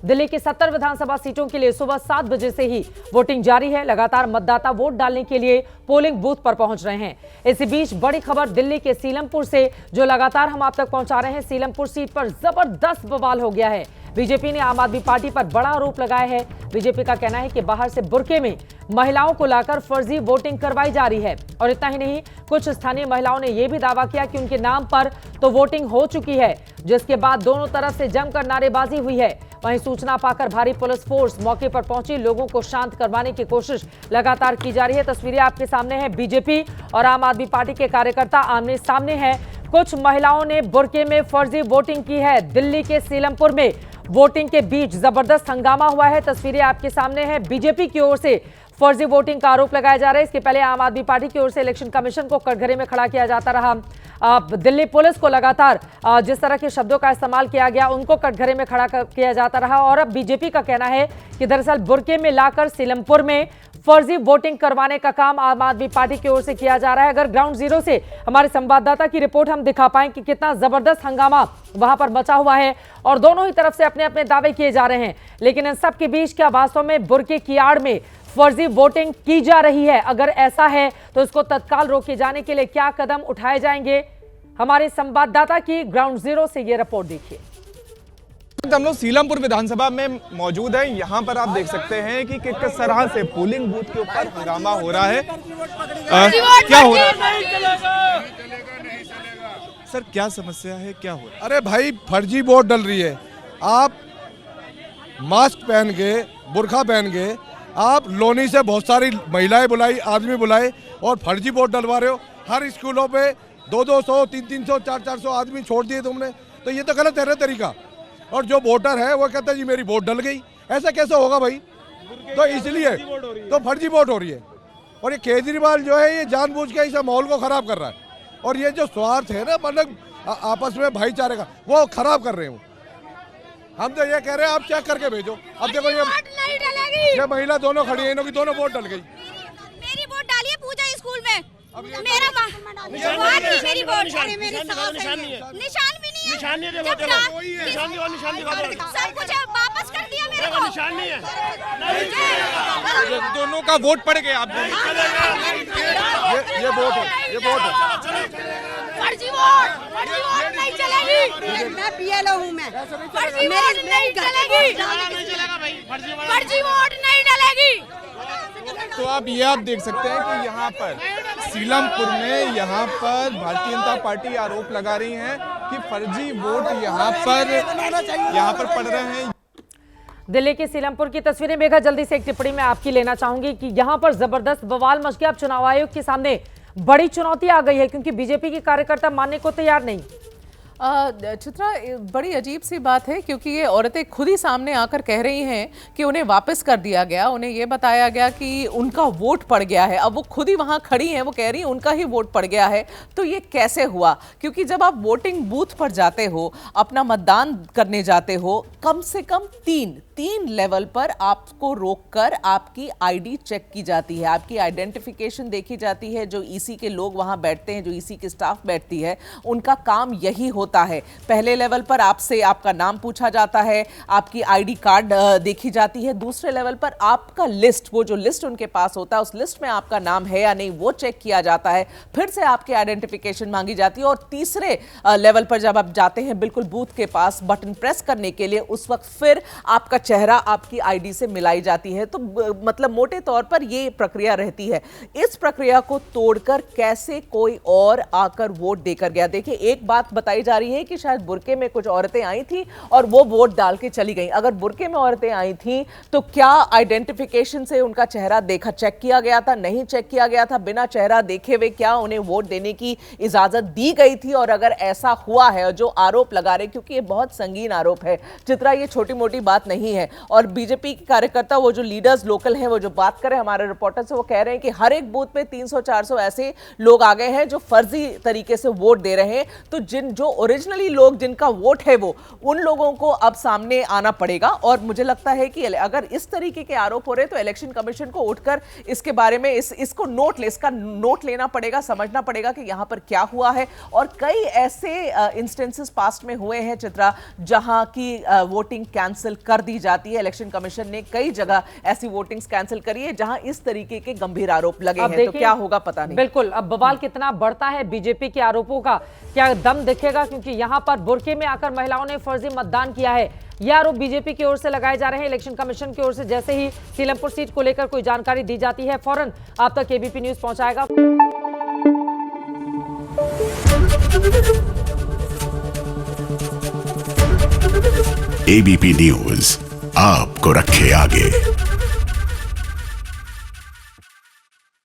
दिल्ली की 70 विधानसभा सीटों के लिए सुबह 7 बजे से ही वोटिंग जारी है। लगातार मतदाता वोट डालने के लिए पोलिंग बूथ पर पहुंच रहे हैं। इसी बीच बड़ी खबर दिल्ली के सीलमपुर से, जो लगातार हम आप तक पहुंचा रहे हैं। सीलमपुर सीट पर जबरदस्त बवाल हो गया है। बीजेपी ने आम आदमी पार्टी पर बड़ा आरोप लगाया है। बीजेपी का कहना है कि बाहर से बुर्के में महिलाओं को लाकर फर्जी वोटिंग करवाई जा रही है। और इतना ही नहीं, कुछ स्थानीय महिलाओं ने यह भी दावा किया कि उनके नाम पर तो वोटिंग हो चुकी है, जिसके बाद दोनों तरफ से जमकर नारेबाजी हुई है। वहीं सूचना पाकर भारी पुलिस फोर्स मौके पर पहुंची। लोगों को शांत करवाने की कोशिश लगातार की जा रही है। तस्वीरें आपके सामने है। बीजेपी और आम आदमी पार्टी के कार्यकर्ता आमने सामने हैं। कुछ महिलाओं ने बुर्के में फर्जी वोटिंग की है। दिल्ली के सीलमपुर में वोटिंग के बीच जबरदस्त हंगामा हुआ है। तस्वीरें आपके सामने हैं। बीजेपी की ओर से फर्जी वोटिंग का आरोप लगाया जा रहा है। इसके पहले आम आदमी पार्टी की ओर से इलेक्शन कमीशन को कटघरे में खड़ा किया जाता रहा। दिल्ली पुलिस को लगातार जिस तरह के शब्दों का इस्तेमाल किया गया, उनको कटघरे में खड़ा किया जाता रहा। और अब बीजेपी का कहना है कि दरअसल बुर्के में लाकर सीलमपुर में फर्जी वोटिंग करवाने का काम आम आदमी पार्टी की ओर से किया जा रहा है। अगर ग्राउंड जीरो से हमारे संवाददाता की रिपोर्ट हम दिखा पाएं कि कितना जबरदस्त हंगामा वहां पर मचा हुआ है और दोनों ही तरफ से अपने अपने दावे किए जा रहे हैं। लेकिन इन सब के बीच क्या वास्तव में बुर्के की आड़ में फर्जी वोटिंग की जा रही है? अगर ऐसा है तो इसको तत्काल रोके जाने के लिए क्या कदम उठाए जाएंगे? हमारे संवाददाता की ग्राउंड जीरो से ये रिपोर्ट देखिए। हम लोग सीलमपुर विधानसभा में मौजूद हैं। यहाँ पर आप देख सकते हैं कि किस तरह से पोलिंग बूथ के ऊपर हंगामा हो रहा है। क्या हो रहा है सर? क्या समस्या है, क्या हो रहा है? अरे भाई, फर्जी वोट डल रही है। आप मास्क पहन के, बुर्खा पहन के, आप लोनी से बहुत सारी महिलाएं बुलाई, आदमी बुलाए और फर्जी वोट डलवा रहे हो। हर स्कूलों पे 200, 300, 400 आदमी छोड़ दिए तुमने, तो ये तो गलत है ना तरीका। और जो वोटर है वो कहता है जी मेरी वोट डल गई। ऐसा कैसे होगा भाई? तो इसलिए तो फर्जी वोट हो रही है। और ये केजरीवाल जो है ये जानबूझ के इस माहौल को खराब कर रहा है। और ये जो स्वार्थ है ना, मतलब आपस में भाईचारे का, वो खराब कर रहे हैं। हम तो ये कह रहे हैं आप चेक करके भेजो। अब देखो ये महिला दोनों खड़ी है, इनों की दोनों वोट डल गई। मेरी वोट डाली है पूजा स्कूल में। मेरा मेरी वोट निशान भी नहीं है। निशान नहीं है। सब कुछ वापस कर दिया मेरे को। निशान नहीं है। दोनों का वोट पड़ गया। आप ये वोट है, ये वोट है। फर्जी वोट नहीं चलेगी। मैं बीएलओ हूँ। मैं फर्जी वोट नहीं चलेगी। फर्जी वोट नहीं डलेगी। तो आप देख सकते हैं कि यहाँ पर सीलमपुर में यहाँ पर भारतीय जनता पार्टी आरोप लगा रही है कि फर्जी वोट यहाँ पर पड़ रहे हैं। दिल्ली के सीलमपुर की तस्वीरें मेघा, जल्दी से एक टिप्पणी में आपकी लेना चाहूंगी कि यहां पर जबरदस्त बवाल मच गया। अब चुनाव आयोग के सामने बड़ी चुनौती आ गई है क्योंकि बीजेपी के कार्यकर्ता मानने को तैयार नहीं। चित्रा, बड़ी अजीब सी बात है क्योंकि ये औरतें खुद ही सामने आकर कह रही हैं कि उन्हें वापस कर दिया गया। उन्हें ये बताया गया कि उनका वोट पड़ गया है। अब वो खुद ही वहाँ खड़ी हैं, वो कह रही हैं उनका ही वोट पड़ गया है। तो ये कैसे हुआ? क्योंकि जब आप वोटिंग बूथ पर जाते हो, अपना मतदान करने जाते हो, कम से कम तीन लेवल पर आपको रोककर आपकी आईडी चेक की जाती है, आपकी आइडेंटिफिकेशन देखी जाती है। जो ईसी के लोग वहाँ बैठते हैं, जो ईसी की स्टाफ बैठती है, उनका काम यही होता है। पहले लेवल पर आपसे आपका नाम पूछा जाता है, आपकी आईडी कार्ड देखी जाती है। दूसरे लेवल पर आपका लिस्ट, वो जो लिस्ट उनके पास होता है, उस लिस्ट में आपका नाम है या नहीं वो चेक किया जाता है। फिर से आपकी आइडेंटिफिकेशन मांगी जाती है। और तीसरे लेवल पर जब आप जाते हैं बिल्कुल बूथ के पास बटन प्रेस करने के लिए, उस वक्त फिर आपका चेहरा आपकी आईडी से मिलाई जाती है। तो मतलब मोटे तौर पर ये प्रक्रिया रहती है। इस प्रक्रिया को तोड़कर कैसे कोई और आकर वोट देकर गया? देखिए, एक बात बताई जा रही है कि शायद बुर्के में कुछ औरतें आई थी और वो वोट डाल के चली गई। अगर बुर्के में औरतें आई थी तो क्या आइडेंटिफिकेशन से उनका चेहरा देखा, चेक किया गया था? नहीं चेक किया गया था। बिना चेहरा देखे हुए क्या उन्हें वोट देने की इजाजत दी गई थी? और अगर ऐसा हुआ है, जो आरोप लगा रहे, क्योंकि ये बहुत संगीन आरोप है चित्रा, ये छोटी मोटी बात नहीं है। और बीजेपी के कार्यकर्ता, वो जो लीडर्स लोकल हैं, वो जो बात कर रहे हैं हमारे रिपोर्टर से, वो कह रहे हैं कि हर एक बूथ पे 300-400 ऐसे लोग आ गए हैं जो फर्जी तरीके से वोट दे रहे हैं। तो जो ओरिजिनली लोग जिनका वोट है वो उन लोगों को अब सामने आना पड़ेगा। और मुझे लगता है कि अगर इस तरीके के आरोप हो रहे तो इलेक्शन कमीशन को उठकर इसके बारे में इसका नोट लेना पड़ेगा, समझना पड़ेगा कि यहाँ पर क्या हुआ है। और कई ऐसे इंस्टेंसेस पास्ट में हुए हैं चित्रा जहां की वोटिंग कैंसिल कर दी जाती है। इलेक्शन कमीशन ने कई जगह ऐसी वोटिंग्स कैंसिल करी है जहां इस तरीके के गंभीर आरोप लगे हैं। तो क्या होगा पता नहीं। बिल्कुल, अब बवाल कितना बढ़ता है बीजेपी के आरोपों का, क्या दम दिखेगा, क्योंकि यहां पर बुर्के में आकर महिलाओं ने फर्जी मतदान किया है। यह आरोप बीजेपी की ओर से लगाए जा रहे हैं। इलेक्शन कमीशन की ओर से जैसे ही सीलमपुर सीट को लेकर कोई जानकारी दी जाती है फौरन आप तक एबीपी न्यूज पहुंचाएगा। एबीपी न्यूज आपको रखे आगे।